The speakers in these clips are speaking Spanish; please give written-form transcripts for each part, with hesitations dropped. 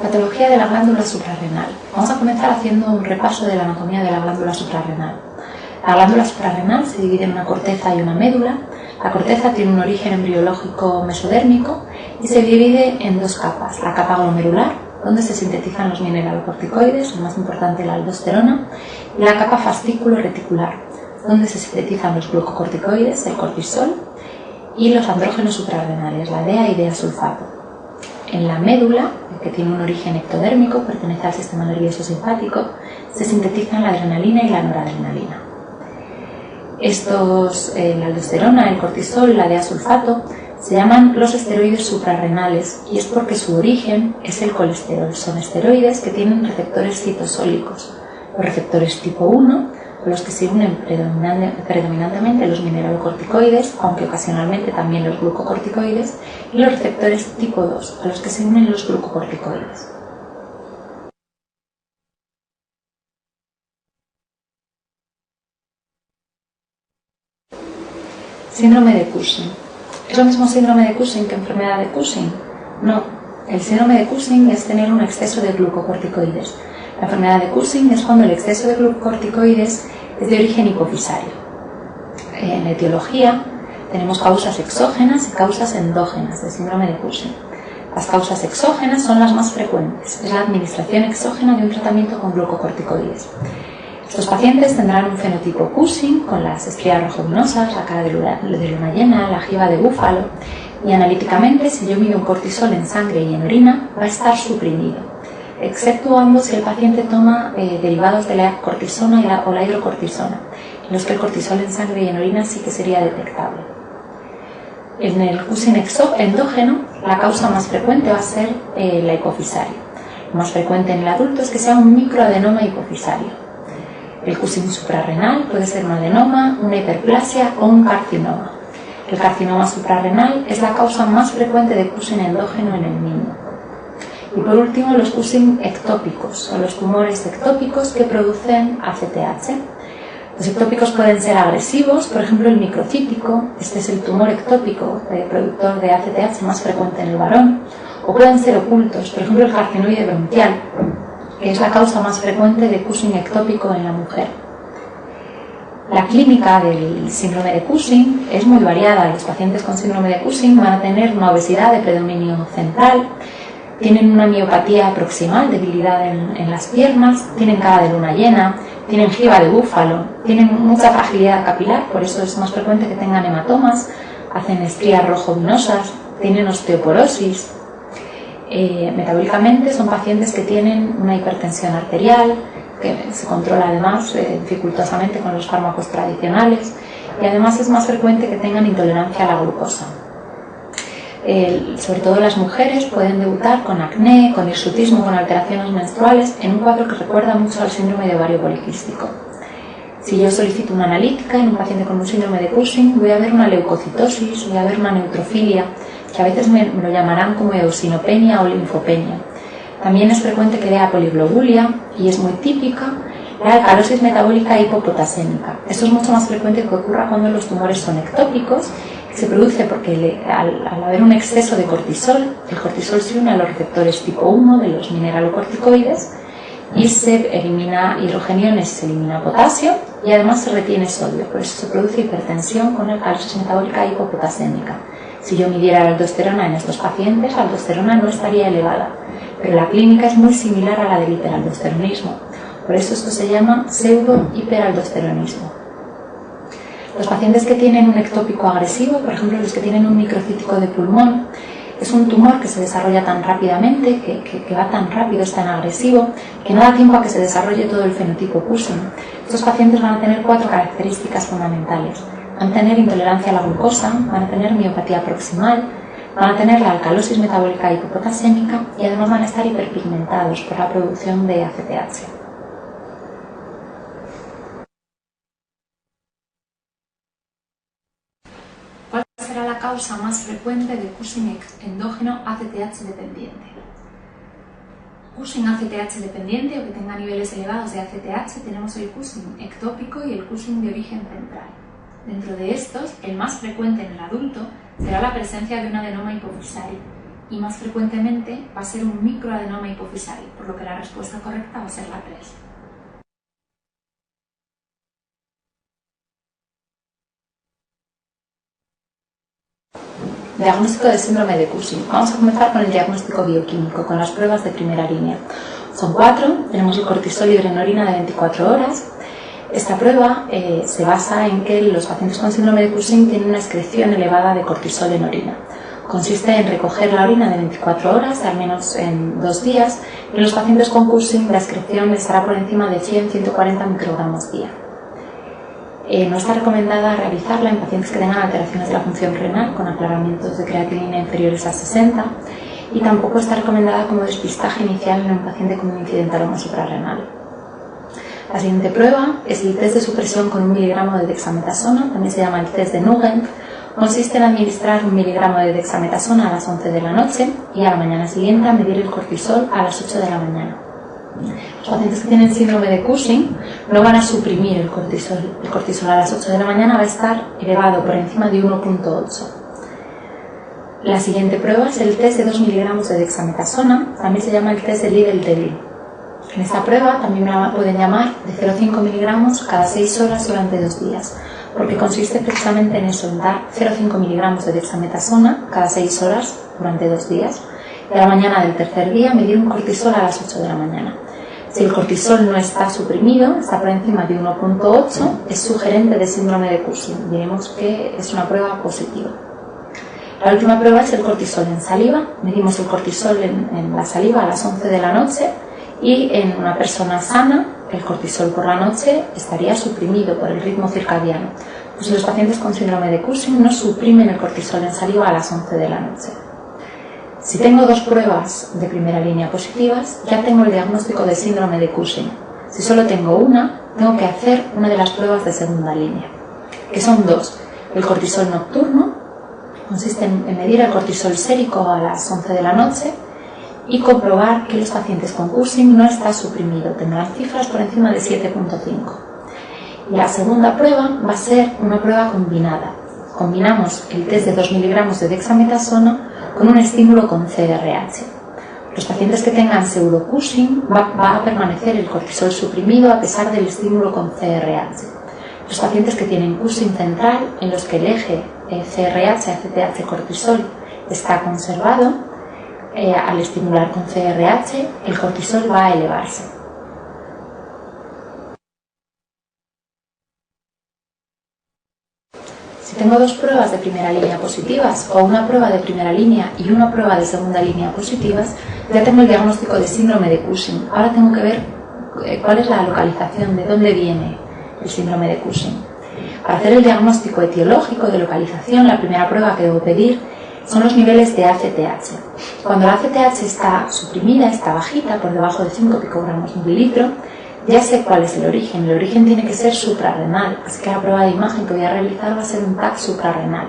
Patología de la glándula suprarrenal. Vamos a comenzar haciendo un repaso de la anatomía de la glándula suprarrenal. La glándula suprarrenal se divide en una corteza y una médula. La corteza tiene un origen embriológico mesodérmico y se divide en dos capas. La capa glomerular, donde se sintetizan los mineralocorticoides, el más importante la aldosterona, y la capa fascículo-reticular, donde se sintetizan los glucocorticoides, el cortisol, y los andrógenos suprarrenales, la DEA y DEA-sulfato. En la médula, que tiene un origen ectodérmico, pertenece al sistema nervioso simpático, se sintetizan la adrenalina y la noradrenalina. La aldosterona, el cortisol, la DEA-sulfato, se llaman los esteroides suprarrenales y es porque su origen es el colesterol. Son esteroides que tienen receptores citosólicos. Los receptores tipo 1, con los que se unen predominantemente los mineralocorticoides, aunque ocasionalmente también los glucocorticoides, y los receptores tipo 2, a los que se unen los glucocorticoides. Síndrome de Cushing. ¿Es lo mismo síndrome de Cushing que enfermedad de Cushing? No. El síndrome de Cushing es tener un exceso de glucocorticoides. La enfermedad de Cushing es cuando el exceso de glucocorticoides es de origen hipofisario. En la etiología tenemos causas exógenas y causas endógenas del síndrome de Cushing. Las causas exógenas son las más frecuentes. Es la administración exógena de un tratamiento con glucocorticoides. Estos pacientes tendrán un fenotipo Cushing con las estrías rojovinosas, la cara de luna llena, la jiba de búfalo, y analíticamente, si yo mido un cortisol en sangre y en orina, va a estar suprimido, exceptuando si el paciente toma derivados de la cortisona o la hidrocortisona, en los que el cortisol en sangre y en orina sí que sería detectable. En el Cushing endógeno, la causa más frecuente va a ser la hipofisario. Lo más frecuente en el adulto es que sea un microadenoma hipofisario. El Cushing suprarrenal puede ser un adenoma, una hiperplasia o un carcinoma. El carcinoma suprarrenal es la causa más frecuente de Cushing endógeno en el niño. Y por último, los Cushing ectópicos, son los tumores ectópicos que producen ACTH. Los ectópicos pueden ser agresivos, por ejemplo el microcítico, este es el tumor ectópico productor de ACTH más frecuente en el varón, o pueden ser ocultos, por ejemplo el carcinoide bronquial, que es la causa más frecuente de Cushing ectópico en la mujer. La clínica del síndrome de Cushing es muy variada. Los pacientes con síndrome de Cushing van a tener una obesidad de predominio central, tienen una miopatía proximal, debilidad en las piernas, tienen cara de luna llena, tienen jiba de búfalo, tienen mucha fragilidad capilar, por eso es más frecuente que tengan hematomas, hacen estrías rojovinosas, tienen osteoporosis. Metabólicamente son pacientes que tienen una hipertensión arterial, que se controla además dificultosamente con los fármacos tradicionales, y además es más frecuente que tengan intolerancia a la glucosa. Sobre todo las mujeres pueden debutar con acné, con hirsutismo, con alteraciones menstruales, en un cuadro que recuerda mucho al síndrome de ovario poliquístico. Si yo solicito una analítica en un paciente con un síndrome de Cushing, voy a ver una leucocitosis, voy a ver una neutrofilia, que a veces me lo llamarán como eosinopenia o linfopenia. También es frecuente que vea poliglobulia y es muy típica la alcalosis metabólica hipopotasémica. Esto es mucho más frecuente que ocurra cuando los tumores son ectópicos, que se produce porque al haber un exceso de cortisol, el cortisol se une a los receptores tipo 1 de los mineralocorticoides y se elimina hidrogeniones, se elimina potasio y además se retiene sodio. Por eso se produce hipertensión con alcalosis metabólica hipopotasémica. Si yo midiera la aldosterona en estos pacientes, la aldosterona no estaría elevada, pero la clínica es muy similar a la del hiperaldosteronismo. Por eso esto se llama pseudo-hiperaldosteronismo. Los pacientes que tienen un ectópico agresivo, por ejemplo los que tienen un microcítico de pulmón, es un tumor que se desarrolla tan rápidamente, que va tan rápido, es tan agresivo, que no da tiempo a que se desarrolle todo el fenotipo Cushing. Estos pacientes van a tener 4 características fundamentales. Van a tener intolerancia a la glucosa, van a tener miopatía proximal, van a tener la alcalosis metabólica hipopotasémica y además van a estar hiperpigmentados por la producción de ACTH. ¿Cuál será la causa más frecuente de Cushing endógeno ACTH dependiente? Cushing ACTH dependiente o que tenga niveles elevados de ACTH, tenemos el Cushing ectópico y el Cushing de origen central. Dentro de estos, el más frecuente en el adulto será la presencia de un adenoma hipofisario. y más frecuentemente va a ser un microadenoma hipofisario, por lo que la respuesta correcta va a ser la 3. Diagnóstico de síndrome de Cushing. Vamos a comenzar con el diagnóstico bioquímico, con las pruebas de primera línea. Son 4, tenemos el cortisol libre en orina de 24 horas. Esta prueba se basa en que los pacientes con síndrome de Cushing tienen una excreción elevada de cortisol en orina. Consiste en recoger la orina de 24 horas, al menos en 2 días, y en los pacientes con Cushing la excreción estará por encima de 100-140 microgramos día. No está recomendada realizarla en pacientes que tengan alteraciones de la función renal con aclaramientos de creatinina inferiores a 60 y tampoco está recomendada como despistaje inicial en un paciente con un incidentaloma suprarrenal. La siguiente prueba es el test de supresión con 1 miligramo de dexametasona, también se llama el test de Nugent. Consiste en administrar 1 miligramo de dexametasona a las 11 de la noche y a la mañana siguiente a medir el cortisol a las 8 de la mañana. Los pacientes que tienen síndrome de Cushing no van a suprimir el cortisol. El cortisol a las 8 de la mañana va a estar elevado por encima de 1.8. La siguiente prueba es el test de 2 miligramos de dexametasona, también se llama el test de Lidl-Deli. En esta prueba también me la pueden llamar de 0,5 miligramos cada 6 horas durante 2 días, porque consiste precisamente en eso, en dar 0,5 miligramos de dexametasona cada 6 horas durante 2 días y a la mañana del tercer día medir un cortisol a las 8 de la mañana. Si el cortisol no está suprimido, está por encima de 1.8, es sugerente de síndrome de Cushing. Diremos que es una prueba positiva. La última prueba es el cortisol en saliva. Medimos el cortisol en la saliva a las 11 de la noche y en una persona sana el cortisol por la noche estaría suprimido por el ritmo circadiano. Pues los pacientes con síndrome de Cushing no suprimen el cortisol en saliva a las 11 de la noche. Si tengo 2 pruebas de primera línea positivas, ya tengo el diagnóstico de síndrome de Cushing. Si solo tengo una, tengo que hacer una de las pruebas de segunda línea, que son 2. El cortisol nocturno, consiste en medir el cortisol sérico a las 11 de la noche y comprobar que los pacientes con Cushing no está suprimido, tendrán cifras por encima de 7.5. Y la segunda prueba va a ser una prueba combinada. Combinamos el test de 2 miligramos de dexametasona con un estímulo con CRH. Los pacientes que tengan pseudo-Cushing va a permanecer el cortisol suprimido a pesar del estímulo con CRH. Los pacientes que tienen Cushing central, en los que el eje CRH-ACTH-cortisol está conservado, al estimular con CRH, el cortisol va a elevarse. Si tengo 2 pruebas de primera línea positivas o una prueba de primera línea y una prueba de segunda línea positivas, ya tengo el diagnóstico de síndrome de Cushing. Ahora tengo que ver cuál es la localización, de dónde viene el síndrome de Cushing. Para hacer el diagnóstico etiológico de localización, la primera prueba que debo pedir son los niveles de ACTH. Cuando la ACTH está suprimida, está bajita, por debajo de 5 picogramos mililitro, ya sé cuál es el origen. El origen tiene que ser suprarrenal, así que la prueba de imagen que voy a realizar va a ser un TAC suprarrenal.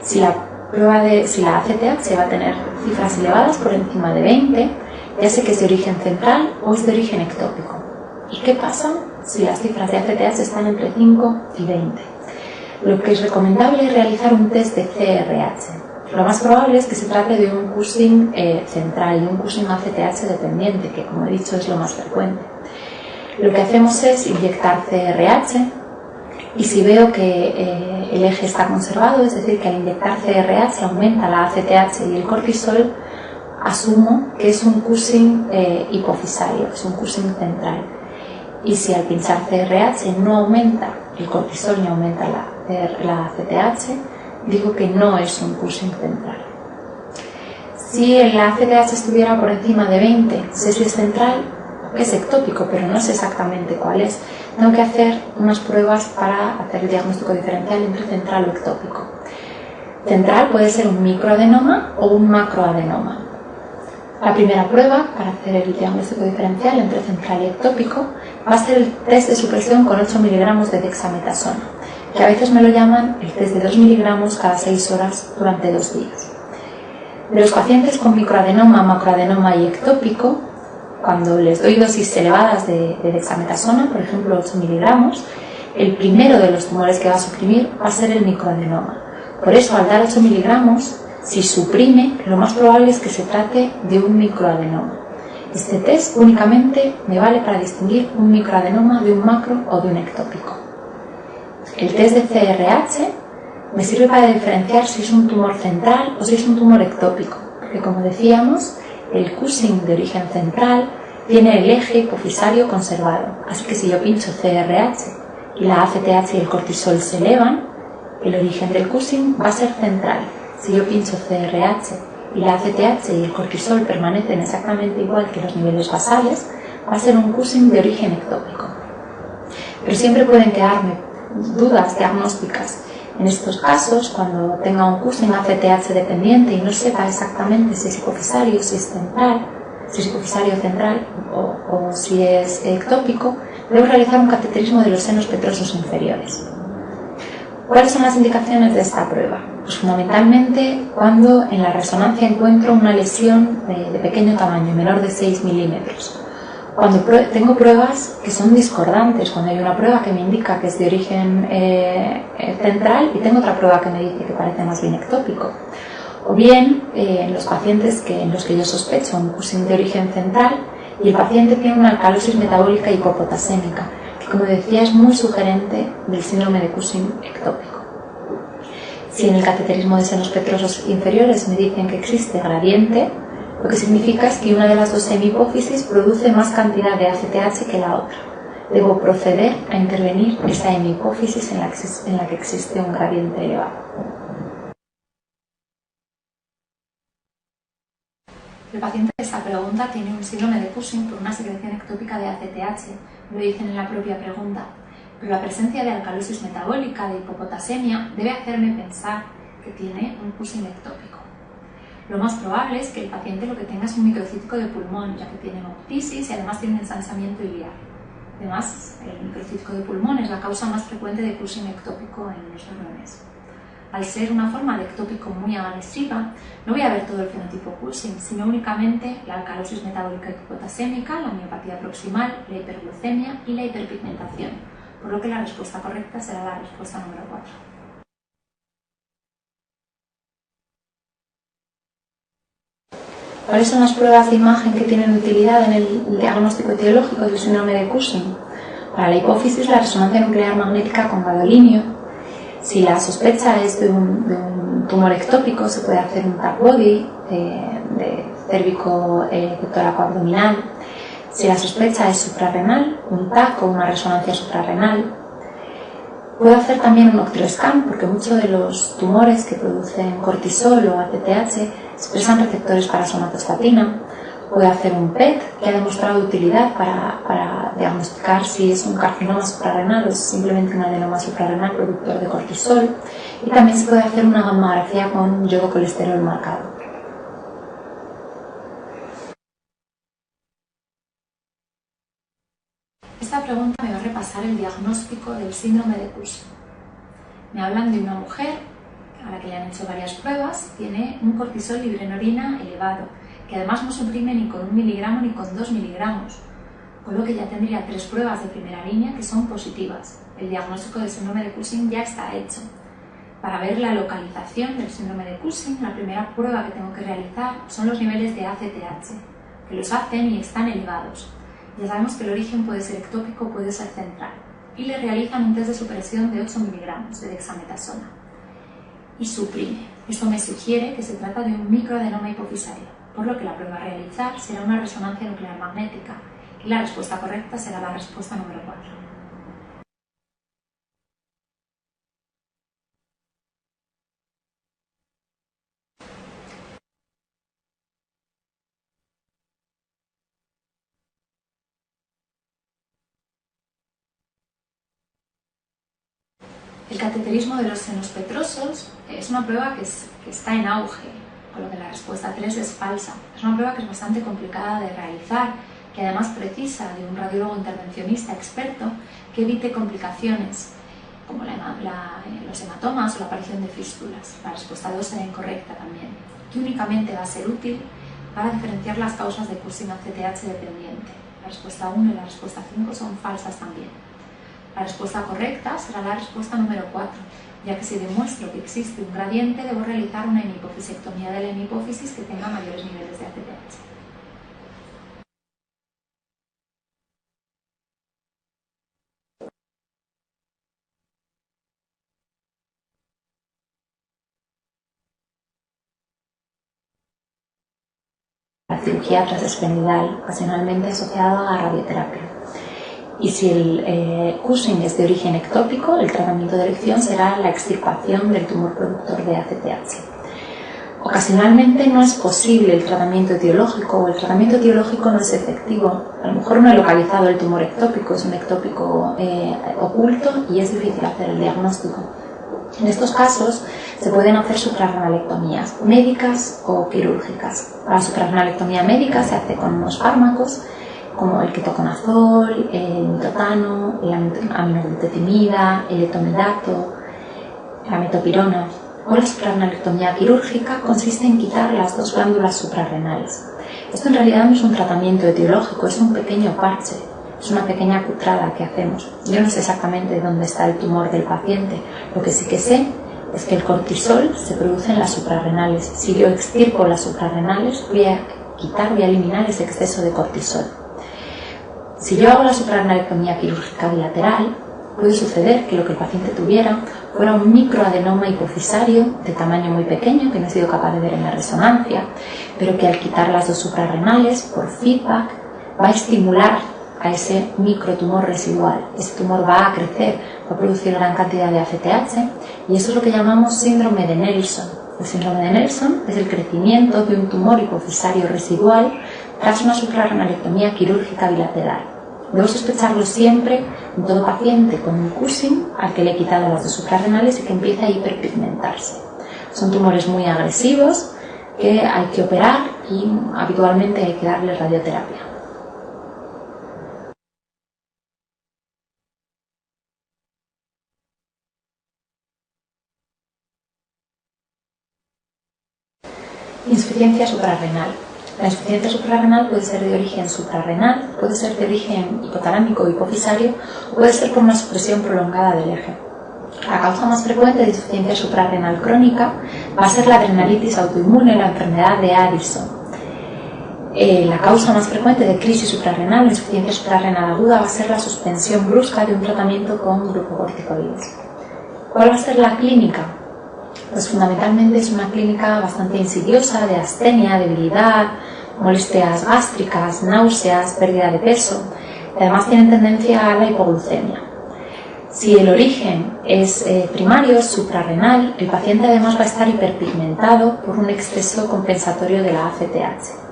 Si la ACTH va a tener cifras elevadas por encima de 20, ya sé que es de origen central o es de origen ectópico. ¿Y qué pasa si las cifras de ACTH están entre 5 y 20? Lo que es recomendable es realizar un test de CRH. Lo más probable es que se trate de un Cushing central y un Cushing ACTH dependiente, que como he dicho es lo más frecuente. Lo que hacemos es inyectar CRH y si veo que el eje está conservado, es decir, que al inyectar CRH aumenta la ACTH y el cortisol, asumo que es un Cushing hipofisario, es un Cushing central. Y si al pinchar CRH no aumenta el cortisol ni aumenta la ACTH, digo que no es un Cushing central. Si la ACTH estuviera por encima de 20, sé si es central, es ectópico, pero no sé exactamente cuál es. Tengo que hacer unas pruebas para hacer el diagnóstico diferencial entre central o ectópico. Central puede ser un microadenoma o un macroadenoma. La primera prueba para hacer el diagnóstico diferencial entre central y ectópico va a ser el test de supresión con 8 miligramos de dexametasona, que a veces me lo llaman el test de 2 miligramos cada 6 horas durante 2 días. De los pacientes con microadenoma, macroadenoma y ectópico, cuando les doy dosis elevadas de dexametasona, por ejemplo 8 miligramos, el primero de los tumores que va a suprimir va a ser el microadenoma. Por eso, al dar 8 miligramos, Si suprime, lo más probable es que se trate de un microadenoma. Este test únicamente me vale para distinguir un microadenoma de un macro o de un ectópico. El test de CRH me sirve para diferenciar si es un tumor central o si es un tumor ectópico, porque como decíamos, el Cushing de origen central tiene el eje hipofisario conservado, así que si yo pincho CRH y la ACTH y el cortisol se elevan, el origen del Cushing va a ser central. Si yo pincho CRH y la ACTH y el cortisol permanecen exactamente igual que los niveles basales, va a ser un Cushing de origen ectópico. Pero siempre pueden quedarme dudas diagnósticas. En estos casos, cuando tenga un Cushing ACTH dependiente y no sepa exactamente si es hipofisario, si es central, si es hipofisario central o si es ectópico, debo realizar un cateterismo de los senos petrosos inferiores. ¿Cuáles son las indicaciones de esta prueba? Pues fundamentalmente cuando en la resonancia encuentro una lesión de pequeño tamaño, menor de 6 milímetros. Cuando tengo pruebas que son discordantes, cuando hay una prueba que me indica que es de origen central y tengo otra prueba que me dice que parece más bien ectópico. O bien en los pacientes en los que yo sospecho un Cushing de origen central y el paciente tiene una alcalosis metabólica hipopotasémica, que como decía es muy sugerente del síndrome de Cushing ectópico. Si en el cateterismo de senos petrosos inferiores me dicen que existe gradiente, lo que significa es que una de las dos hemihipófisis produce más cantidad de ACTH que la otra. Debo proceder a intervenir esa hemihipófisis en la que existe un gradiente elevado. El paciente de esta pregunta tiene un síndrome de Cushing por una secreción ectópica de ACTH, lo dicen en la propia pregunta, pero la presencia de alcalosis metabólica, de hipopotasemia, debe hacerme pensar que tiene un Cushing ectópico. Lo más probable es que el paciente lo que tenga es un microcítico de pulmón, ya que tiene hemoptisis y además tiene ensansamiento iliar. Además, el microcítico de pulmón es la causa más frecuente de Cushing ectópico en los varones. Al ser una forma de ectópico muy agresiva, no voy a ver todo el fenotipo Cushing, sino únicamente la alcalosis metabólica hipopotasémica, la miopatía proximal, la hiperglucemia y la hiperpigmentación, por lo que la respuesta correcta será la respuesta número 4. ¿Cuáles son las pruebas de imagen que tienen utilidad en el diagnóstico etiológico del síndrome de Cushing? Para la hipófisis, la resonancia nuclear magnética con gadolinio. Si la sospecha es de un tumor ectópico, se puede hacer un tap body de cérvico tóraco abdominal. Si la sospecha es suprarrenal, un TAC o una resonancia suprarrenal. Puedo hacer también un octreoscan porque muchos de los tumores que producen cortisol o ACTH expresan receptores para somatostatina. Puedo hacer un PET que ha demostrado utilidad para diagnosticar si es un carcinoma suprarrenal o es simplemente un adenoma suprarrenal productor de cortisol. Y también se puede hacer una gamografía con yodo colesterol marcado. Esta pregunta me va a repasar el diagnóstico del síndrome de Cushing. Me hablan de una mujer a la que le han hecho varias pruebas, tiene un cortisol libre en orina elevado, que además no suprime ni con 1 miligramo ni con 2 miligramos, con lo que ya tendría 3 pruebas de primera línea que son positivas. El diagnóstico del síndrome de Cushing ya está hecho. Para ver la localización del síndrome de Cushing, la primera prueba que tengo que realizar son los niveles de ACTH, que los hacen y están elevados. Ya sabemos que el origen puede ser ectópico o puede ser central, y le realizan un test de supresión de 8 miligramos de dexametasona. Y suprime. Esto me sugiere que se trata de un microadenoma hipofisario, por lo que la prueba a realizar será una resonancia nuclear magnética, y la respuesta correcta será la respuesta número 4. El cateterismo de los senos petrosos es una prueba que está en auge, con lo que la respuesta 3 es falsa. Es una prueba que es bastante complicada de realizar, que además precisa de un radiólogo intervencionista experto que evite complicaciones, como los hematomas o la aparición de fístulas. La respuesta 2 será incorrecta también, que únicamente va a ser útil para diferenciar las causas de Cushing ACTH dependiente. La respuesta 1 y la respuesta 5 son falsas también. La respuesta correcta será la respuesta número 4, ya que si demuestro que existe un gradiente, debo realizar una hemipofisectomía de la hemipófisis que tenga mayores niveles de ACTH. La cirugía transesfenoidal, ocasionalmente asociada a radioterapia. Y si el Cushing es de origen ectópico, el tratamiento de elección será la extirpación del tumor productor de ACTH. Ocasionalmente no es posible el tratamiento etiológico o el tratamiento etiológico no es efectivo. A lo mejor no he localizado el tumor ectópico, es un ectópico oculto y es difícil hacer el diagnóstico. En estos casos se pueden hacer suprarrenalectomías médicas o quirúrgicas. Para la suprarrenalectomía médica se hace con unos fármacos como el ketoconazol, el mitotano, la aminoglutatimida, el etomidato, la metopirona. O la suprarrenalectomía quirúrgica consiste en quitar las dos glándulas suprarrenales. Esto en realidad no es un tratamiento etiológico, es un pequeño parche. Es una pequeña cutrada que hacemos. Yo no sé exactamente dónde está el tumor del paciente. Lo que sí que sé es que el cortisol se produce en las suprarrenales. Si yo extirpo las suprarrenales, voy a eliminar ese exceso de cortisol. Si yo hago la suprarrenalectomía quirúrgica bilateral, puede suceder que lo que el paciente tuviera fuera un microadenoma hipofisario de tamaño muy pequeño, que no he sido capaz de ver en la resonancia, pero que al quitar las dos suprarrenales, por feedback, va a estimular a ese microtumor residual. Ese tumor va a crecer, va a producir gran cantidad de ACTH y eso es lo que llamamos síndrome de Nelson. El síndrome de Nelson es el crecimiento de un tumor hipofisario residual tras una suprarrenalectomía quirúrgica bilateral. Debo sospecharlo siempre en todo paciente con un Cushing al que le he quitado las dos suprarrenales y que empieza a hiperpigmentarse. Son tumores muy agresivos que hay que operar y habitualmente hay que darle radioterapia. Insuficiencia suprarrenal. La insuficiencia suprarrenal puede ser de origen suprarrenal, puede ser de origen hipotalámico o hipofisario o puede ser por una supresión prolongada del eje. La causa más frecuente de insuficiencia suprarrenal crónica va a ser la adrenalitis autoinmune, la enfermedad de Addison. La causa más frecuente de crisis suprarrenal, insuficiencia suprarrenal aguda, va a ser la suspensión brusca de un tratamiento con glucocorticoides. ¿Cuál va a ser la clínica? Pues fundamentalmente es una clínica bastante insidiosa de astenia, debilidad, molestias gástricas, náuseas, pérdida de peso y además tienen tendencia a la hipoglucemia. Si el origen es primario, suprarrenal, el paciente además va a estar hiperpigmentado por un exceso compensatorio de la ACTH.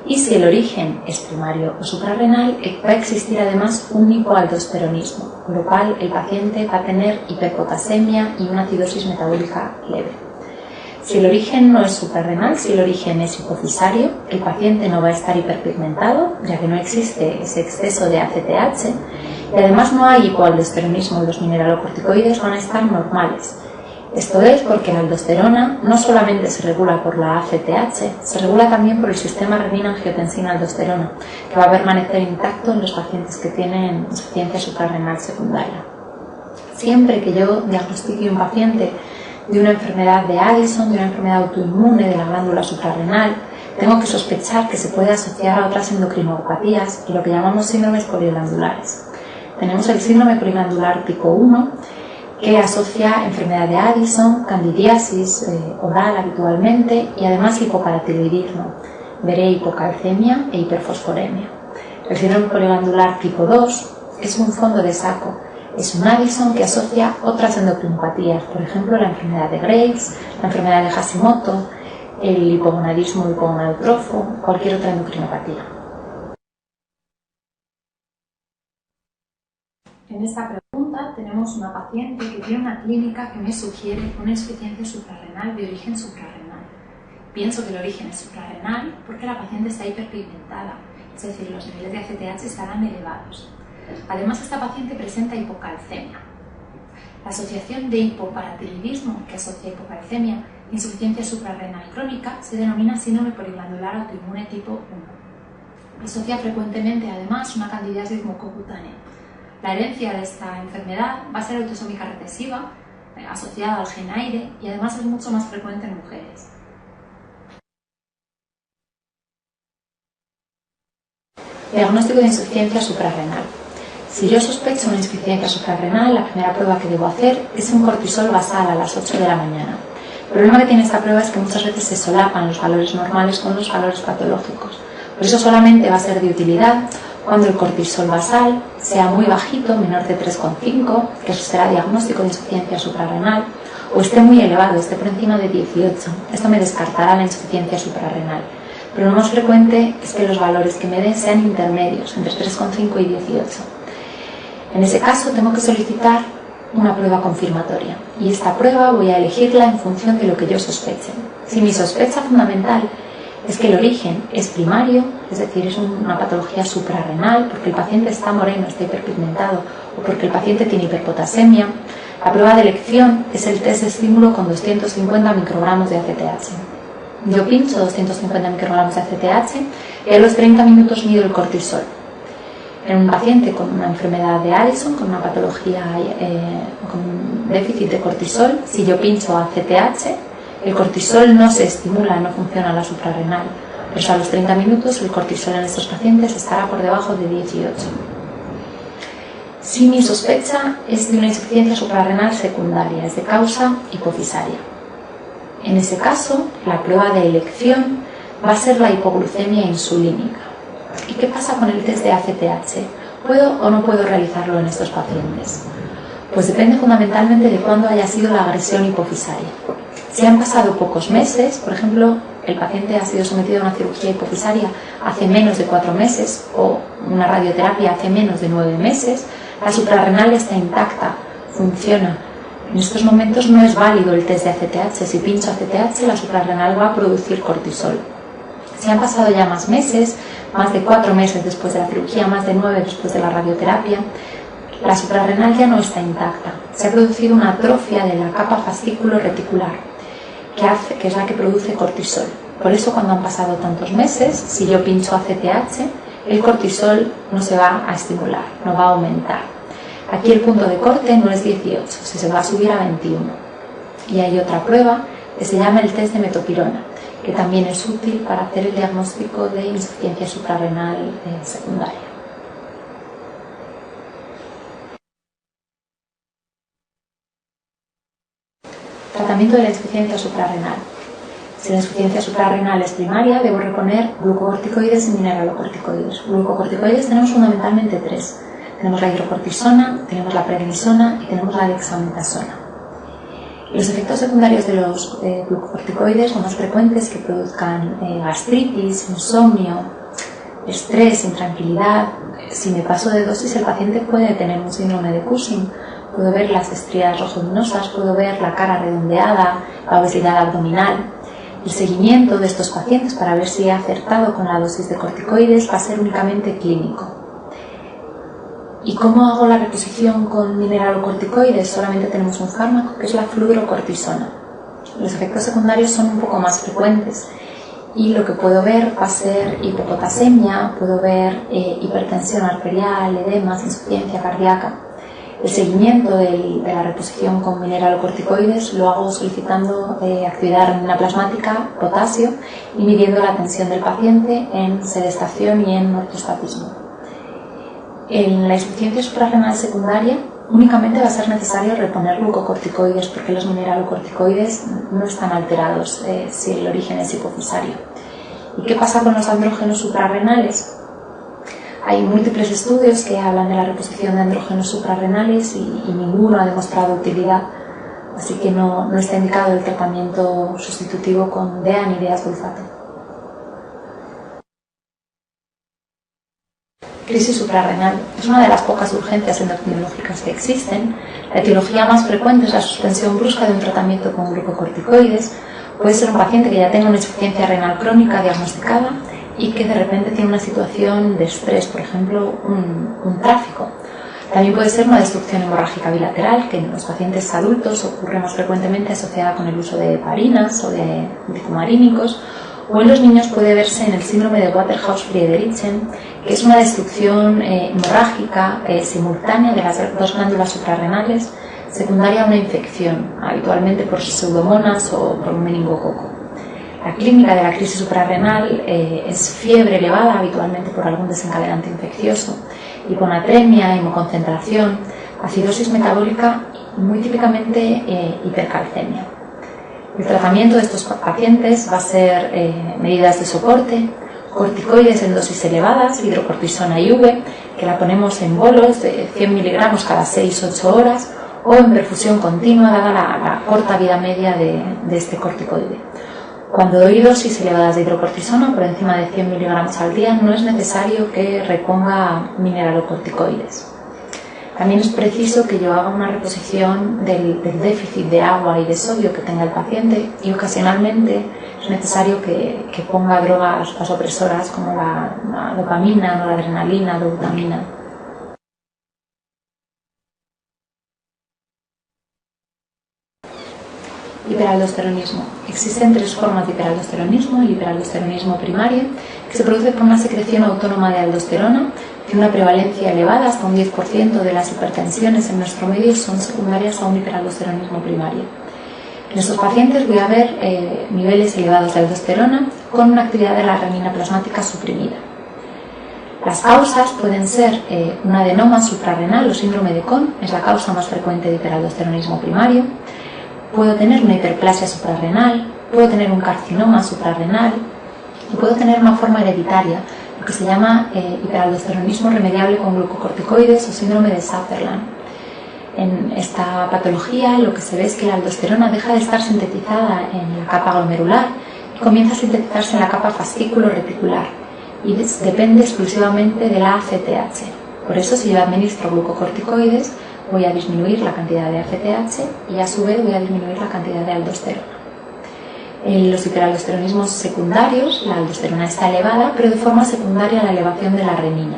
Y si el origen es primario o suprarrenal, va a existir además un hipoaldosteronismo, con lo cual el paciente va a tener hiperpotasemia y una acidosis metabólica leve. Si el origen no es suprarrenal, si el origen es hipofisario, el paciente no va a estar hiperpigmentado, ya que no existe ese exceso de ACTH, y además no hay hipoaldosteronismo y los mineralocorticoides van a estar normales. Esto es porque la aldosterona no solamente se regula por la ACTH, se regula también por el sistema renina-angiotensina-aldosterona, que va a permanecer intacto en los pacientes que tienen insuficiencia suprarrenal secundaria. Siempre que yo diagnostique un paciente de una enfermedad de Addison, de una enfermedad autoinmune de la glándula suprarrenal, tengo que sospechar que se puede asociar a otras endocrinopatía y lo que llamamos síndromes poliglandulares. Tenemos el síndrome poliglandular tipo 1, que asocia enfermedad de Addison, candidiasis oral habitualmente y además hipoparatiroidismo. Veré hipocalcemia e hiperfosforemia. El síndrome poliglandular tipo 2 es un fondo de saco. Es un Addison que asocia otras endocrinopatías, por ejemplo la enfermedad de Graves, la enfermedad de Hashimoto, el hipogonadismo hipogonadotrofo, cualquier otra endocrinopatía. En esta pregunta tenemos una paciente que tiene una clínica que me sugiere una insuficiencia suprarrenal de origen suprarrenal. Pienso que el origen es suprarrenal porque la paciente está hiperpigmentada, es decir, los niveles de ACTH estarán elevados. Además, esta paciente presenta hipocalcemia. La asociación de hipoparatiroidismo, que asocia hipocalcemia, e insuficiencia suprarrenal crónica, se denomina síndrome poliglandular autoinmune tipo 1. Asocia frecuentemente, además, una candidiasis mucocutánea. La herencia de esta enfermedad va a ser autosómica recesiva, asociada al gen AIDE, y además es mucho más frecuente en mujeres. Diagnóstico de insuficiencia suprarrenal. Si yo sospecho una insuficiencia suprarrenal, la primera prueba que debo hacer es un cortisol basal a las 8 de la mañana. El problema que tiene esta prueba es que muchas veces se solapan los valores normales con los valores patológicos. Por eso solamente va a ser de utilidad cuando el cortisol basal sea muy bajito, menor de 3,5, que eso será diagnóstico de insuficiencia suprarrenal, o esté muy elevado, esté por encima de 18. Esto me descartará la insuficiencia suprarrenal. Pero lo más frecuente es que los valores que me den sean intermedios, entre 3,5 y 18. En ese caso tengo que solicitar una prueba confirmatoria, y esta prueba voy a elegirla en función de lo que yo sospeche. Si mi sospecha fundamental es que el origen es primario, es decir, es una patología suprarrenal, porque el paciente está moreno, está hiperpigmentado, o porque el paciente tiene hiperpotasemia, la prueba de elección es el test de estímulo con 250 microgramos de ACTH. Yo pincho 250 microgramos de ACTH y a los 30 minutos mido el cortisol. En un paciente con una enfermedad de Addison, con una patología con un déficit de cortisol, si yo pincho ACTH, el cortisol no se estimula, no funciona la suprarrenal. Por eso a los 30 minutos el cortisol en estos pacientes estará por debajo de 18. Si mi sospecha es de una insuficiencia suprarrenal secundaria, es de causa hipofisaria. En ese caso, la prueba de elección va a ser la hipoglucemia insulínica. ¿Y qué pasa con el test de ACTH? ¿Puedo o no puedo realizarlo en estos pacientes? Pues depende fundamentalmente de cuándo haya sido la agresión hipofisaria. Si han pasado pocos meses, por ejemplo, el paciente ha sido sometido a una cirugía hipofisaria hace menos de 4 meses o una radioterapia hace menos de 9 meses, la suprarrenal está intacta, funciona. En estos momentos no es válido el test de ACTH. Si pincho ACTH, la suprarrenal va a producir cortisol. Si han pasado ya más meses, más de 4 meses después de la cirugía, más de 9 después de la radioterapia, la suprarrenal ya no está intacta. Se ha producido una atrofia de la capa fascículo-reticular, que es la que produce cortisol. Por eso cuando han pasado tantos meses, si yo pincho ACTH, el cortisol no se va a estimular, no va a aumentar. Aquí el punto de corte no es 18, se va a subir a 21. Y hay otra prueba que se llama el test de metopirona, que también es útil para hacer el diagnóstico de insuficiencia suprarrenal secundaria. Tratamiento de la insuficiencia suprarrenal. Si la insuficiencia suprarrenal es primaria, debo reponer glucocorticoides y mineralocorticoides. Glucocorticoides tenemos fundamentalmente 3. Tenemos la hidrocortisona, tenemos la prednisona y tenemos la dexametasona. Los efectos secundarios de los glucocorticoides son más frecuentes, que produzcan gastritis, insomnio, estrés, intranquilidad. Si me paso de dosis, el paciente puede tener un síndrome de Cushing. Puedo ver las estrías rojoluminosas, puedo ver la cara redondeada, la obesidad abdominal. El seguimiento de estos pacientes para ver si he acertado con la dosis de corticoides va a ser únicamente clínico. ¿Y cómo hago la reposición con mineralocorticoides? Solamente tenemos un fármaco, que es la fludrocortisona. Los efectos secundarios son un poco más frecuentes y lo que puedo ver va a ser hipopotasemia, puedo ver hipertensión arterial, edemas, insuficiencia cardíaca. El seguimiento de la reposición con mineralocorticoides lo hago solicitando actividad renina plasmática, potasio, y midiendo la tensión del paciente en sedestación y en ortostatismo. En la insuficiencia suprarrenal secundaria únicamente va a ser necesario reponer glucocorticoides, porque los mineralocorticoides no están alterados si el origen es hipofisario. ¿Y qué pasa con los andrógenos suprarrenales? Hay múltiples estudios que hablan de la reposición de andrógenos suprarrenales y ninguno ha demostrado utilidad, así que no está indicado el tratamiento sustitutivo con DEA ni DEA-sulfato. Crisis suprarrenal es una de las pocas urgencias endocrinológicas que existen. La etiología más frecuente es la suspensión brusca de un tratamiento con glucocorticoides. Puede ser un paciente que ya tenga una insuficiencia renal crónica diagnosticada y que de repente tiene una situación de estrés, por ejemplo, un tráfico. También puede ser una destrucción hemorrágica bilateral, que en los pacientes adultos ocurre más frecuentemente asociada con el uso de heparinas o de antifumarínicos, O en los niños puede verse en el síndrome de Waterhouse-Friedrichsen, que es una destrucción hemorrágica simultánea de las dos glándulas suprarrenales, secundaria a una infección, habitualmente por pseudomonas o por un meningococo. La clínica de la crisis suprarrenal es fiebre elevada, habitualmente por algún desencadenante infeccioso, hiponatremia, hemoconcentración, acidosis metabólica y muy típicamente hipercalcemia. El tratamiento de estos pacientes va a ser medidas de soporte, corticoides en dosis elevadas, hidrocortisona IV, que la ponemos en bolos de 100 miligramos cada 6-8 horas, o en perfusión continua, dada la corta vida media de este corticoide. Cuando doy dosis elevadas de hidrocortisona por encima de 100 miligramos al día, no es necesario que reponga mineralocorticoides. También es preciso que yo haga una reposición del déficit de agua y de sodio que tenga el paciente, y ocasionalmente es necesario que ponga drogas vasopresoras como la dopamina, noradrenalina, dobutamina. Hiperaldosteronismo. Existen tres formas de hiperaldosteronismo: el hiperaldosteronismo primario, que se produce por una secreción autónoma de aldosterona, tiene una prevalencia elevada, hasta un 10% de las hipertensiones en nuestro medio son secundarias a un hiperaldosteronismo primario. En estos pacientes voy a ver niveles elevados de aldosterona con una actividad de la renina plasmática suprimida. Las causas pueden ser un adenoma suprarrenal o síndrome de Cohn, es la causa más frecuente de hiperaldosteronismo primario. Puedo tener una hiperplasia suprarrenal, puedo tener un carcinoma suprarrenal y puedo tener una forma hereditaria, lo que se llama hiperaldosteronismo remediable con glucocorticoides o síndrome de Sutherland. En esta patología lo que se ve es que la aldosterona deja de estar sintetizada en la capa glomerular y comienza a sintetizarse en la capa fascículo-reticular y depende exclusivamente de la ACTH. Por eso, si yo administro glucocorticoides, voy a disminuir la cantidad de ACTH y a su vez voy a disminuir la cantidad de aldosterona. En los hiperaldosteronismos secundarios, la aldosterona está elevada, pero de forma secundaria a la elevación de la renina.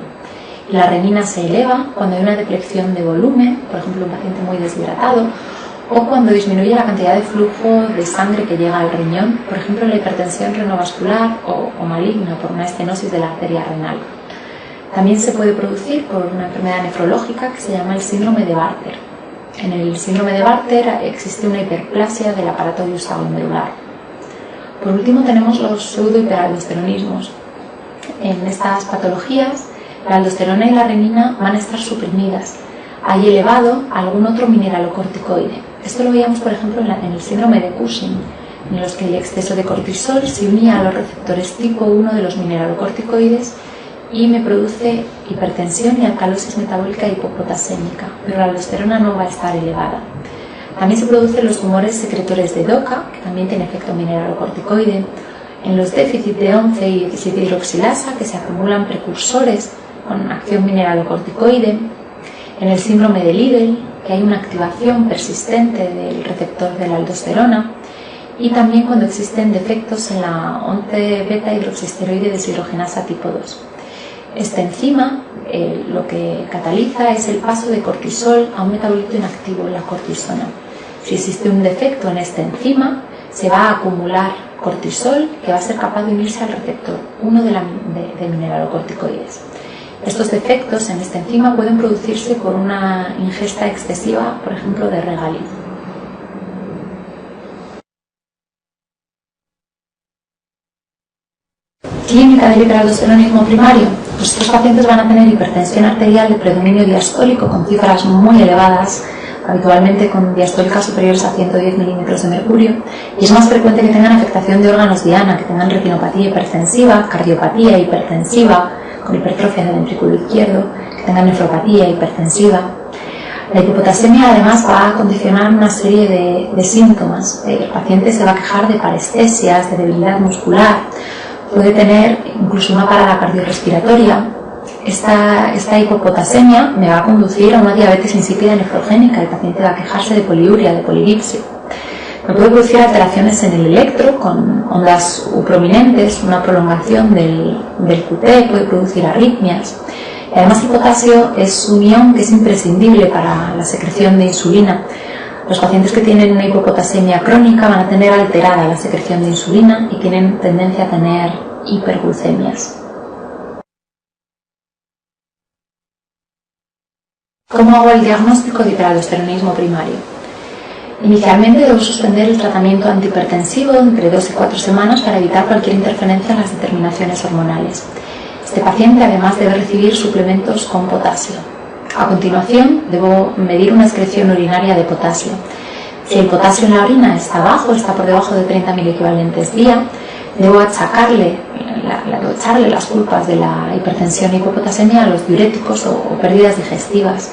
La renina se eleva cuando hay una deplección de volumen, por ejemplo, un paciente muy deshidratado, o cuando disminuye la cantidad de flujo de sangre que llega al riñón, por ejemplo, la hipertensión renovascular o maligna por una estenosis de la arteria renal. También se puede producir por una enfermedad nefrológica que se llama el síndrome de Bartter. En el síndrome de Bartter existe una hiperplasia del aparato justaglomerular. Por último, tenemos los pseudohiperaldosteronismos. En estas patologías, la aldosterona y la renina van a estar suprimidas. Hay elevado algún otro mineralocorticoide. Esto lo veíamos, por ejemplo, en el síndrome de Cushing, en los que el exceso de cortisol se unía a los receptores tipo 1 de los mineralocorticoides y me produce hipertensión y alcalosis metabólica hipopotasémica, pero la aldosterona no va a estar elevada. También se producen los tumores secretores de DOCA, que también tiene efecto mineralocorticoide, en los déficits de 11 y 17 hidroxilasa, que se acumulan precursores con acción mineralocorticoide, en el síndrome de Liddle, que hay una activación persistente del receptor de la aldosterona, y también cuando existen defectos en la 11 beta hidroxisteroide deshidrogenasa tipo 2. Esta enzima lo que cataliza es el paso de cortisol a un metabolito inactivo, la cortisona. Si existe un defecto en esta enzima, se va a acumular cortisol que va a ser capaz de unirse al receptor 1 de mineralocorticoides. Estos defectos en esta enzima pueden producirse por una ingesta excesiva, por ejemplo, de regaliz. Clínica del hiperaldosteronismo primario. Pues estos pacientes van a tener hipertensión arterial de predominio diastólico con cifras muy elevadas, habitualmente con diastólicas superiores a 110 milímetros de mercurio, y es más frecuente que tengan afectación de órganos diana, que tengan retinopatía hipertensiva, cardiopatía hipertensiva, con hipertrofia del ventrículo izquierdo, que tengan nefropatía hipertensiva. La hipopotasemia además va a condicionar una serie de síntomas. El paciente se va a quejar de parestesias, de debilidad muscular, puede tener incluso una parada cardiorrespiratoria. Esta hipopotasemia me va a conducir a una diabetes insípida nefrogénica. El paciente va a quejarse de poliuria, de polidipsia. Me puede producir alteraciones en el electro con ondas prominentes, una prolongación del QT, puede producir arritmias. Y además el potasio es un ion que es imprescindible para la secreción de insulina. Los pacientes que tienen una hipopotasemia crónica van a tener alterada la secreción de insulina y tienen tendencia a tener hiperglucemias. ¿Cómo hago el diagnóstico de hiperaldosteronismo primario? Inicialmente debo suspender el tratamiento antihipertensivo entre 2 y 4 semanas para evitar cualquier interferencia en las determinaciones hormonales. Este paciente además debe recibir suplementos con potasio. A continuación debo medir una excreción urinaria de potasio. Si el potasio en la orina está bajo, está por debajo de 30 miliequivalentes día, debo echarle las culpas de la hipertensión y hipopotasemia a los diuréticos o pérdidas digestivas.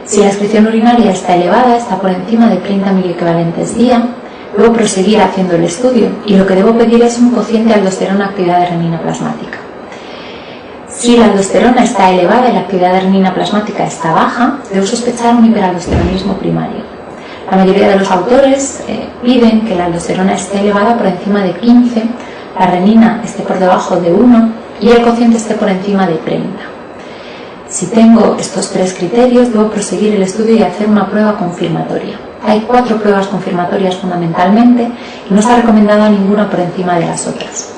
Si la excreción urinaria está elevada, está por encima de 30 miliequivalentes día, debo proseguir haciendo el estudio y lo que debo pedir es un cociente aldosterona actividad de renina plasmática. Si la aldosterona está elevada y la actividad de renina plasmática está baja, debo sospechar un hiperaldosteronismo primario. La mayoría de los autores piden que la aldosterona esté elevada por encima de 15, la renina esté por debajo de 1 y el cociente esté por encima de 30. Si tengo estos 3 criterios, debo proseguir el estudio y hacer una prueba confirmatoria. Hay 4 pruebas confirmatorias fundamentalmente y no está recomendada ninguna por encima de las otras.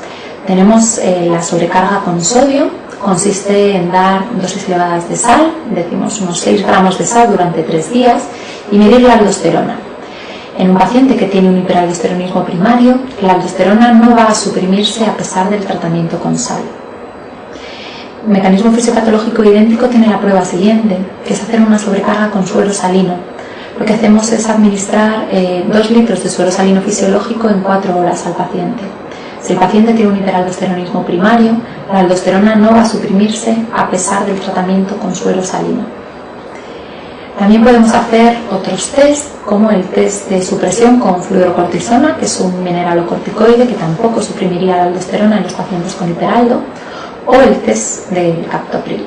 Tenemos la sobrecarga con sodio, consiste en dar dosis elevadas de sal, decimos unos 6 gramos de sal durante 3 días, y medir la aldosterona. En un paciente que tiene un hiperaldosteronismo primario, la aldosterona no va a suprimirse a pesar del tratamiento con sal. Un mecanismo fisiopatológico idéntico tiene la prueba siguiente, que es hacer una sobrecarga con suero salino. Lo que hacemos es administrar 2 litros de suero salino fisiológico en 4 horas al paciente. Si el paciente tiene un hiperaldosteronismo primario, la aldosterona no va a suprimirse a pesar del tratamiento con suero salino. También podemos hacer otros test, como el test de supresión con fluorocortisona, que es un mineralocorticoide que tampoco suprimiría la aldosterona en los pacientes con hiperaldo, o el test del captopril.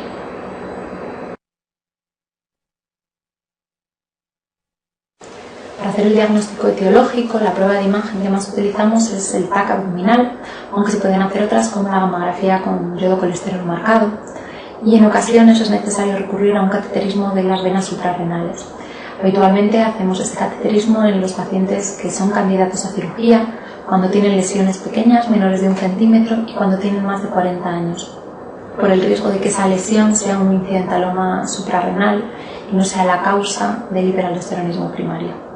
Para hacer el diagnóstico etiológico, la prueba de imagen que más utilizamos es el TAC abdominal, aunque se pueden hacer otras como la mamografía con yodo colesterol marcado, y en ocasiones es necesario recurrir a un cateterismo de las venas suprarrenales. Habitualmente hacemos este cateterismo en los pacientes que son candidatos a cirugía, cuando tienen lesiones pequeñas, menores de 1 centímetro, y cuando tienen más de 40 años, por el riesgo de que esa lesión sea un incidentaloma suprarrenal y no sea la causa del hiperaldosteronismo primario.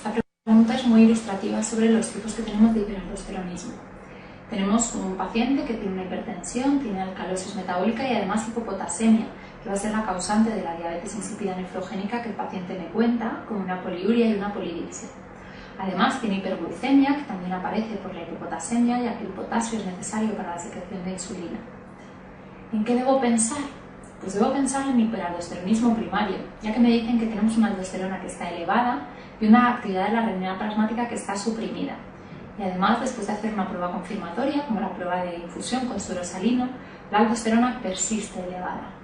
La pregunta es muy ilustrativa sobre los tipos que tenemos de hiperaldosteronismo. Tenemos un paciente que tiene una hipertensión, tiene alcalosis metabólica y además hipopotasemia, que va a ser la causante de la diabetes insípida nefrogénica que el paciente me cuenta, con una poliuria y una polidipsia. Además tiene hiperglucemia, que también aparece por la hipopotasemia, ya que el potasio es necesario para la secreción de insulina. ¿En qué debo pensar? Pues debo pensar en hiperaldosteronismo primario, ya que me dicen que tenemos una aldosterona que está elevada y una actividad de la renina plasmática que está suprimida. Y además, después de hacer una prueba confirmatoria, como la prueba de infusión con suero salino, la aldosterona persiste elevada.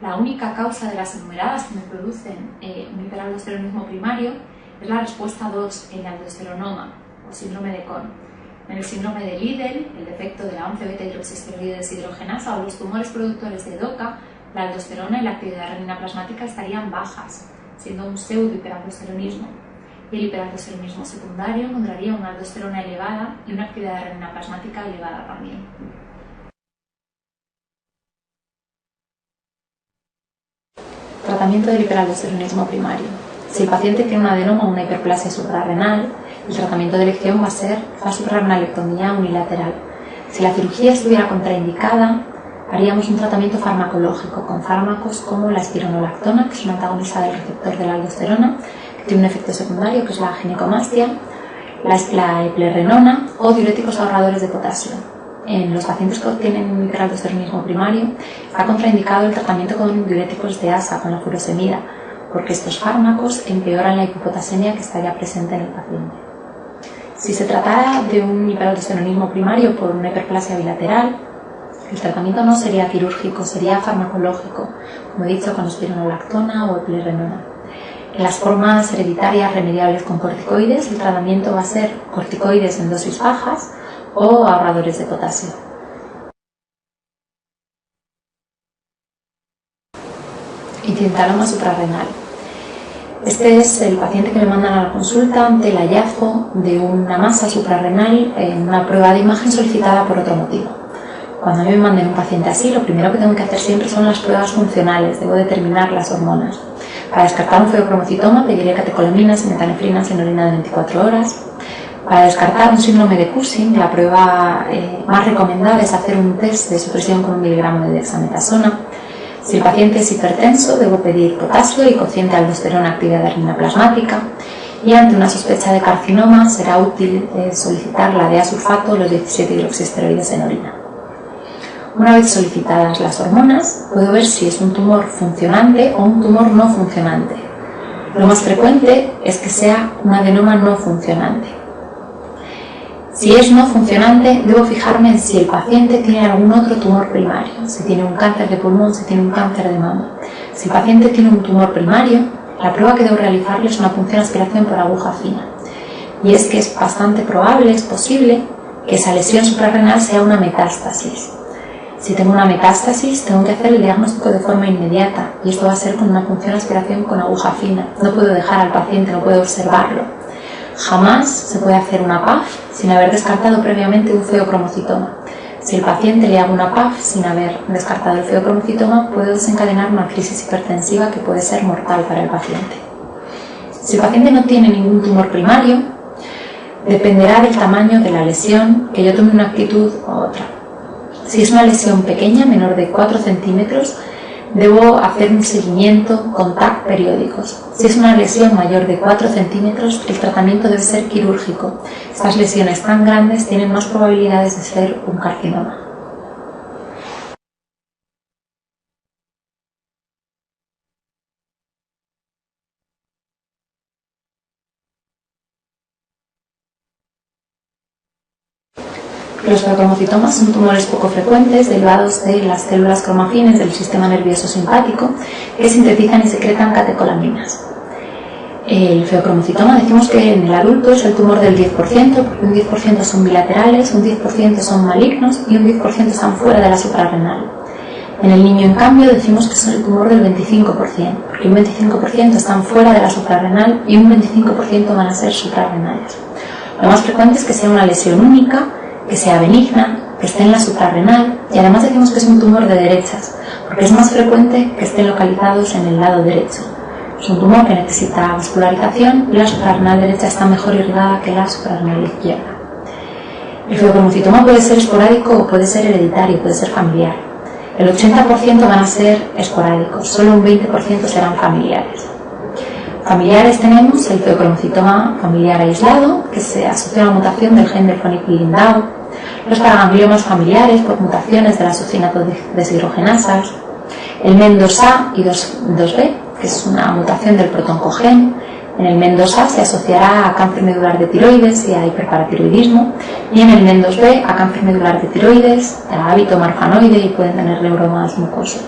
La única causa de las enumeradas que me producen un hiperaldosteronismo primario es la respuesta 2, el aldosteronoma o síndrome de Cohn. En el síndrome de Liddle, el defecto de la 11-beta-hidroxiesteroide deshidrogenasa o los tumores productores de DOCA, la aldosterona y la actividad de renina plasmática estarían bajas, siendo un pseudo-hiperaldosteronismo. Y el hiperaldosteronismo secundario encontraría una aldosterona elevada y una actividad de renina plasmática elevada también. Tratamiento del hiperaldosteronismo primario. Si el paciente tiene un adenoma o una hiperplasia suprarrenal, el tratamiento de elección va a ser la suprarrenalectomía unilateral. Si la cirugía estuviera contraindicada, haríamos un tratamiento farmacológico con fármacos como la espironolactona, que es una antagonista del receptor de la aldosterona, que tiene un efecto secundario, que es la ginecomastia, la eplerenona o diuréticos ahorradores de potasio. En los pacientes que tienen un hiperaldosteronismo primario, está contraindicado el tratamiento con diuréticos de ASA, con la furosemida, porque estos fármacos empeoran la hipopotasemia que está ya presente en el paciente. Si se tratara de un hiperaldosteronismo primario por una hiperplasia bilateral, el tratamiento no sería quirúrgico, sería farmacológico, como he dicho, con espironolactona o eplerenona. En las formas hereditarias remediables con corticoides, el tratamiento va a ser corticoides en dosis bajas o ahorradores de potasio. incidentaloma suprarrenal. Este es el paciente que me mandan a la consulta ante el hallazgo de una masa suprarrenal en una prueba de imagen solicitada por otro motivo. Cuando a mí me manden un paciente así, lo primero que tengo que hacer siempre son las pruebas funcionales, debo determinar las hormonas. Para descartar un feocromocitoma pediré catecolaminas y metanefrinas en orina de 24 horas. Para descartar un síndrome de Cushing, la prueba más recomendada es hacer un test de supresión con 1 miligramo de dexametasona. Si el paciente es hipertenso, debo pedir potasio y cociente de aldosterona actividad renina plasmática. Y ante una sospecha de carcinoma será útil solicitar la DEA-sulfato o los 17 hidroxiesteroides en orina. Una vez solicitadas las hormonas, puedo ver si es un tumor funcionante o un tumor no funcionante. Lo más frecuente es que sea un adenoma no funcionante. Si es no funcionante, debo fijarme en si el paciente tiene algún otro tumor primario, si tiene un cáncer de pulmón, si tiene un cáncer de mama. Si el paciente tiene un tumor primario, la prueba que debo realizarle es una punción aspiración por aguja fina. Y es que es bastante probable, es posible, que esa lesión suprarrenal sea una metástasis. Si tengo una metástasis, tengo que hacer el diagnóstico de forma inmediata y esto va a ser con una punción aspiración con aguja fina. No puedo dejar al paciente, no puedo observarlo. Jamás se puede hacer una PAF sin haber descartado previamente un feocromocitoma. Si el paciente le hago una PAF sin haber descartado el feocromocitoma, puede desencadenar una crisis hipertensiva que puede ser mortal para el paciente. Si el paciente no tiene ningún tumor primario, dependerá del tamaño de la lesión que yo tome una actitud u otra. Si es una lesión pequeña, menor de 4 centímetros, debo hacer un seguimiento con TAC periódicos. Si es una lesión mayor de 4 centímetros, el tratamiento debe ser quirúrgico. Estas lesiones tan grandes tienen más probabilidades de ser un carcinoma. Los feocromocitomas son tumores poco frecuentes derivados de las células cromafines del sistema nervioso simpático que sintetizan y secretan catecolaminas. El feocromocitoma decimos que en el adulto es el tumor del 10%, porque un 10% son bilaterales, un 10% son malignos y un 10% están fuera de la suprarrenal. En el niño, en cambio, decimos que es el tumor del 25%, porque un 25% están fuera de la suprarrenal y un 25% van a ser suprarrenales. Lo más frecuente es que sea una lesión única, que sea benigna, que esté en la suprarrenal y además decimos que es un tumor de derechas, porque es más frecuente que estén localizados en el lado derecho. Es un tumor que necesita vascularización y la suprarrenal derecha está mejor irrigada que la suprarrenal izquierda. El feocromocitoma puede ser esporádico o puede ser hereditario, puede ser familiar. El 80% van a ser esporádicos, solo un 20% serán familiares. Familiares tenemos el feocromocitoma familiar aislado, que se asocia a la mutación del gen del Fonipil-Lindau, los paragangliomas familiares por mutaciones de las succinato deshidrogenasas, el MEN2A y 2B, que es una mutación del protoncogen. En el MEN2A se asociará a cáncer medular de tiroides y a hiperparatiroidismo, y en el MEN2B a cáncer medular de tiroides, a hábito marfanoide y pueden tener neuromas mucosos.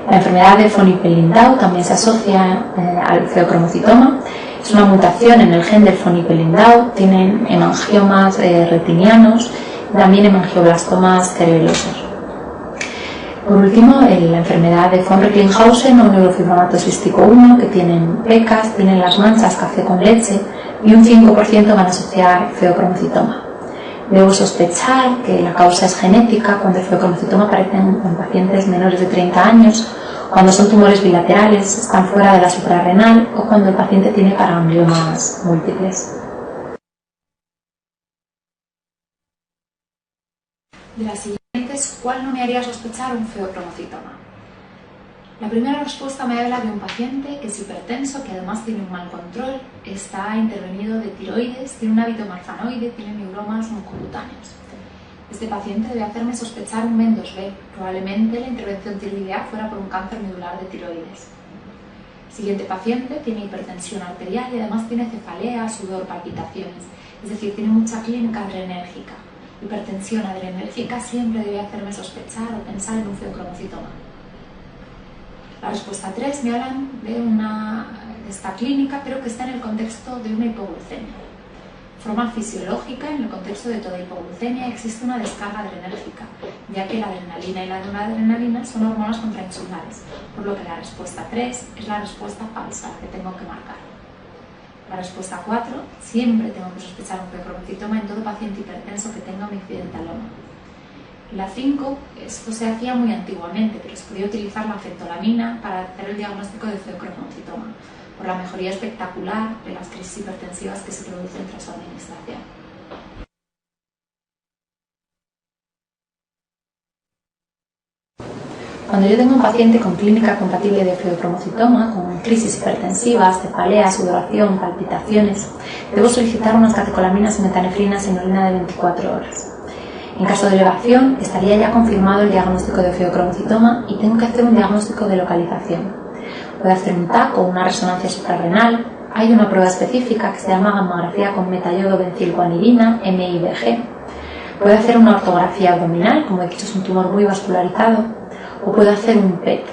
La enfermedad de Fonipil-Lindau también se asocia al feocromocitoma. Es una mutación en el gen del Fonipil-Lindau, tienen hemangiomas retinianos y también hemangioblastomas cerebelosos. Por último, la enfermedad de von Recklinghausen o neurofibromato cístico 1, que tienen pecas, tienen las manchas café con leche y un 5% van a asociar feocromocitoma. Debo sospechar que la causa es genética cuando el feocromocitoma aparece en pacientes menores de 30 años, cuando son tumores bilaterales, están fuera de la suprarrenal o cuando el paciente tiene paragangliomas múltiples. De las siguientes, ¿cuál no me haría sospechar un feocromocitoma? La primera respuesta me habla de un paciente que es hipertenso, que además tiene un mal control, está intervenido de tiroides, tiene un hábito marfanoide, tiene neuromas mucocutáneos. Este paciente debe hacerme sospechar un MEN2B. Probablemente la intervención tiroidea fuera por un cáncer medular de tiroides. Siguiente paciente tiene hipertensión arterial y además tiene cefalea, sudor, palpitaciones. Es decir, tiene mucha clínica adrenérgica. Hipertensión adrenérgica siempre debe hacerme sospechar o pensar en un feocromocitoma. La respuesta 3 me hablan de esta clínica, pero que está en el contexto de una hipoglucemia. forma fisiológica, en el contexto de toda hipoglucemia existe una descarga adrenérgica, ya que la adrenalina y la noradrenalina son hormonas contrainsulares, por lo que la respuesta 3 es la respuesta falsa que tengo que marcar. La respuesta 4, siempre tengo que sospechar un feocromocitoma en todo paciente hipertenso que tenga un incidentaloma. La 5, esto se hacía muy antiguamente, pero se podía utilizar la fentolamina para hacer el diagnóstico de feocromocitoma, por la mejoría espectacular de las crisis hipertensivas que se producen tras su administración. Cuando yo tengo un paciente con clínica compatible de feocromocitoma, con crisis hipertensivas, cefalea, sudoración, palpitaciones, debo solicitar unas catecolaminas y metanefrinas en orina de 24 horas. En caso de elevación, estaría ya confirmado el diagnóstico de feocromocitoma y tengo que hacer un diagnóstico de localización. Puedo hacer un TAC o una resonancia suprarrenal. Hay una prueba específica que se llama gamografía con metayodo-bencilcoanilina, MIBG. Puedo hacer una ortografía abdominal, como he dicho es un tumor muy vascularizado, o puedo hacer un PET.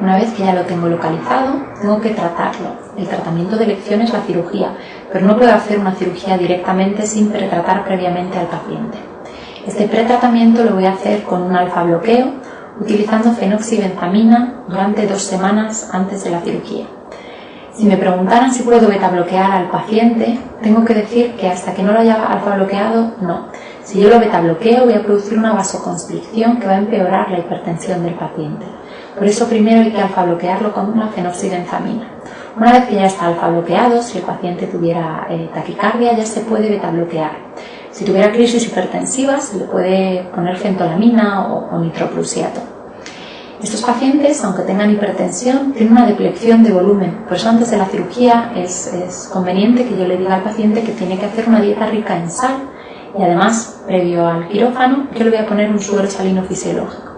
Una vez que ya lo tengo localizado, tengo que tratarlo. El tratamiento de elección es la cirugía, pero no puedo hacer una cirugía directamente sin pretratar previamente al paciente. Este pretratamiento lo voy a hacer con un alfa bloqueo, utilizando fenoxibenzamina durante 2 semanas antes de la cirugía. Si me preguntaran si puedo beta bloquear al paciente, tengo que decir que hasta que no lo haya alfa bloqueado, no. Si yo lo beta bloqueo, voy a producir una vasoconstricción que va a empeorar la hipertensión del paciente. Por eso primero hay que alfa bloquearlo con una fenoxibenzamina. Una vez que ya está alfa bloqueado, si el paciente tuviera taquicardia, ya se puede beta bloquear. Si tuviera crisis hipertensivas, se le puede poner fentolamina o nitroprusiato. Estos pacientes, aunque tengan hipertensión, tienen una deplección de volumen. Por eso antes de la cirugía es conveniente que yo le diga al paciente que tiene que hacer una dieta rica en sal y además, previo al quirófano, yo le voy a poner un suero salino fisiológico.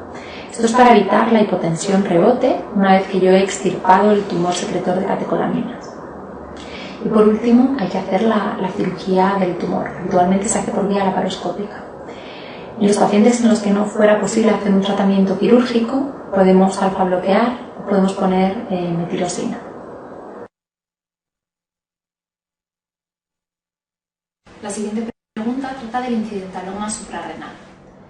Esto es para evitar la hipotensión rebote una vez que yo he extirpado el tumor secretor de catecolaminas. Y por último, hay que hacer la cirugía del tumor. Habitualmente se hace por vía laparoscópica. En los pacientes en los que no fuera posible hacer un tratamiento quirúrgico, podemos alfa bloquear o podemos poner metilosina. La siguiente pregunta trata del incidentaloma suprarrenal.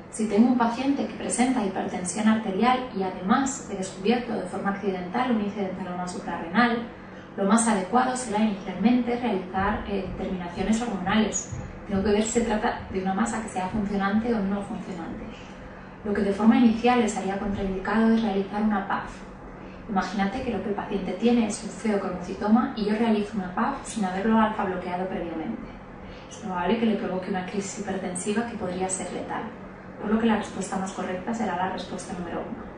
Si tengo un paciente que presenta hipertensión arterial y además he descubierto de forma accidental un incidentaloma suprarrenal, lo más adecuado será inicialmente realizar determinaciones hormonales. Tengo que ver si se trata de una masa que sea funcionante o no funcionante. Lo que de forma inicial les haría contraindicado es realizar una PAF. Imagínate que lo que el paciente tiene es un feocromocitoma y yo realizo una PAF sin haberlo alfa bloqueado previamente. Es probable que le provoque una crisis hipertensiva que podría ser letal, por lo que la respuesta más correcta será la respuesta número 1.